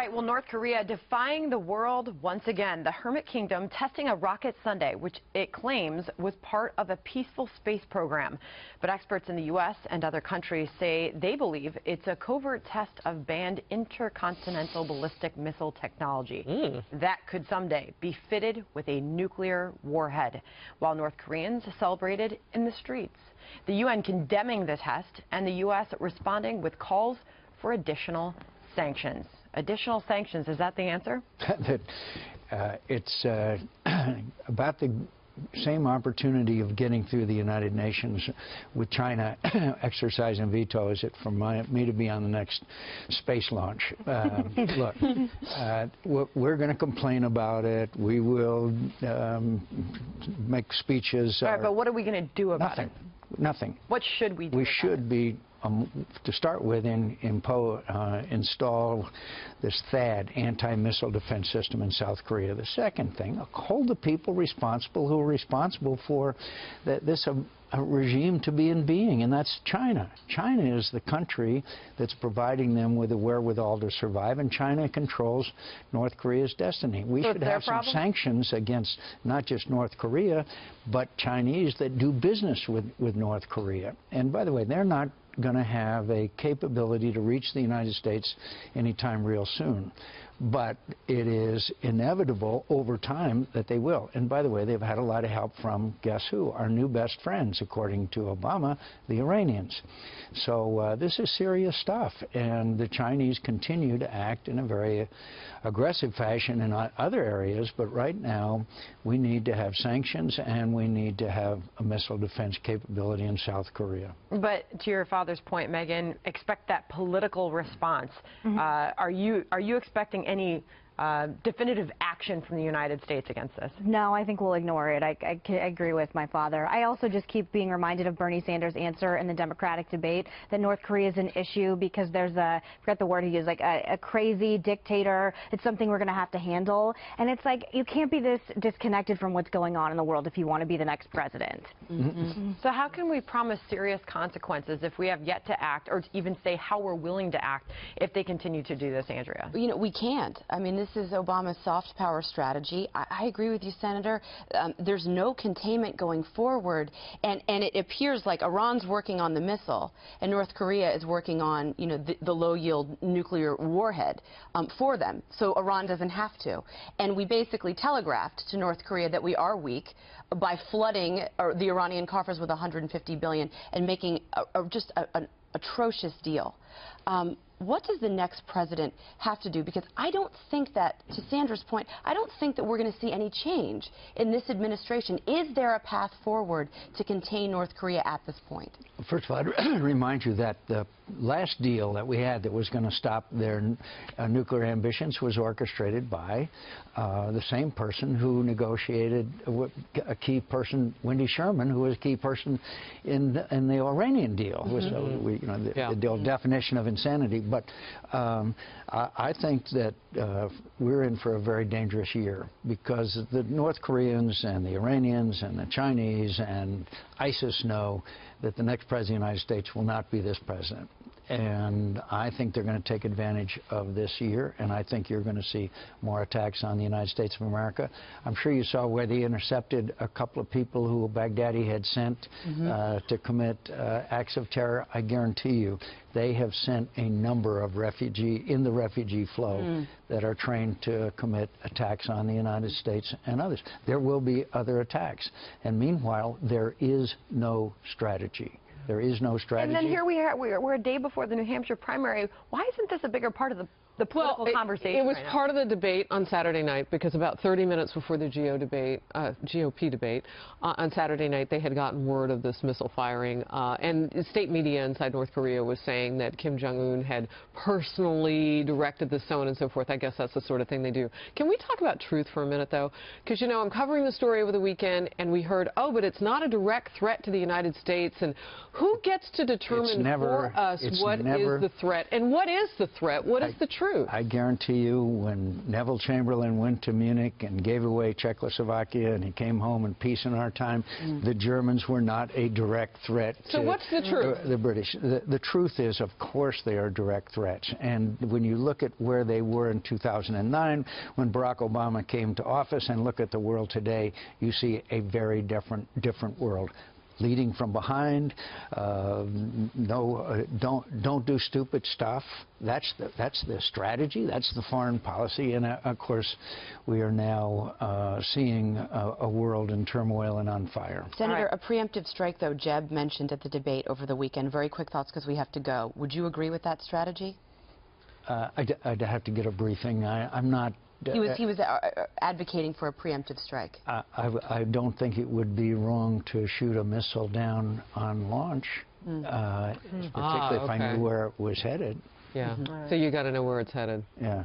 right, well, North Korea defying the world once again. The Hermit Kingdom testing a rocket Sunday, which it claims was part of a peaceful space program. But experts in the U.S. and other countries say they believe it's a covert test of banned intercontinental ballistic missile technology that could someday be fitted with a nuclear warhead, while North Koreans celebrated in the streets. The UN condemning the test and the U.S. responding with calls for additional sanctions. Additional sanctions, is that the answer? It's about the same opportunity of getting through the United Nations with China exercising veto as it for me to be on the next space launch. Look, we're going to complain about it. We will make speeches. All right, but what are we going to do about it? Nothing. What should we do? We should be, to start with, install this THAAD, anti-missile defense system in South Korea. The second thing, hold the people responsible who are responsible for this regime to be in being, and that's China. China is the country that's providing them with the wherewithal to survive, and China controls North Korea's destiny. We should have some sanctions against not just North Korea, but Chinese that do business with North Korea. And by the way, they're not going to have a capability to reach the United States anytime real soon. But it is inevitable over time that they will. And by the way, they've had a lot of help from, guess who? Our new best friends, according to Obama, the Iranians. So this is serious stuff. And the Chinese continue to act in a very aggressive fashion in other areas. But right now, we need to have sanctions and we need to have a missile defense capability in South Korea. But to your father's point, Megan, expect that political response. Are you expecting any definitive action from the United States against this? No, I think we'll ignore it. I agree with my father. I also just keep being reminded of Bernie Sanders' answer in the Democratic debate that North Korea is an issue because there's I forgot the word he used, like a crazy dictator. It's something we're going to have to handle. And it's like, you can't be this disconnected from what's going on in the world if you want to be the next president. So how can we promise serious consequences if we have yet to act, or even say how we're willing to act if they continue to do this, Andrea? You know, we can't. I mean, this is Obama's soft power strategy. I agree with you, Senator. There's no containment going forward, and it appears like Iran's working on the missile, and North Korea is working on, you know, the low-yield nuclear warhead for them, so Iran doesn't have to. And we basically telegraphed to North Korea that we are weak by flooding the Iranian coffers with $150 billion and making just an atrocious deal. What does the next president have to do? Because I don't think that, to Sandra's point, I don't think that we're going to see any change in this administration. Is there a path forward to contain North Korea at this point? First of all, I'd remind you that the last deal that we had that was going to stop their nuclear ambitions was orchestrated by the same person who negotiated, a key person, Wendy Sherman, who was a key person in the Iranian deal. The definition of insanity. But I think that we're in for a very dangerous year because the North Koreans and the Iranians and the Chinese and ISIS know that the next president of the United States will not be this president. And I think they're going to take advantage of this year, and I think you're going to see more attacks on the United States of America. I'm sure you saw where they intercepted a couple of people who Baghdadi had sent to commit acts of terror. I guarantee you they have sent a number of refugee flow that are trained to commit attacks on the United States and others. There will be other attacks. And meanwhile, there is no strategy. There is no strategy. And then here we're a day before the New Hampshire primary. Why isn't this a bigger part of the political conversation? It was part of the debate on Saturday night because about 30 minutes before the GOP debate on Saturday night, they had gotten word of this missile firing. And state media inside North Korea was saying that Kim Jong-un had personally directed this, so on and so forth. I guess that's the sort of thing they do. Can we talk about truth for a minute, though? Because, you know, I'm covering the story over the weekend, and we heard, oh, but it's not a direct threat to the United States. And who gets to determine for us what is the threat? And what is the threat? What is the truth? truth. I guarantee you, when Neville Chamberlain went to Munich and gave away Czechoslovakia and he came home in peace in our time, the Germans were not a direct threat So to what's the truth? the British. The truth is, of course, they are direct threats. And when you look at where they were in 2009, when Barack Obama came to office, and look at the world today, you see a very different world. Leading from behind, don't do stupid stuff. That's the strategy. That's the foreign policy. And of course, we are now seeing a world in turmoil and on fire. Senator, a preemptive strike, though, Jeb mentioned at the debate over the weekend. Very quick thoughts, because we have to go. Would you agree with that strategy? I'd have to get a briefing. I'm not. He was advocating for a preemptive strike. I don't think it would be wrong to shoot a missile down on launch, particularly if I knew where it was headed. Yeah. So you got to know where it's headed. Yeah.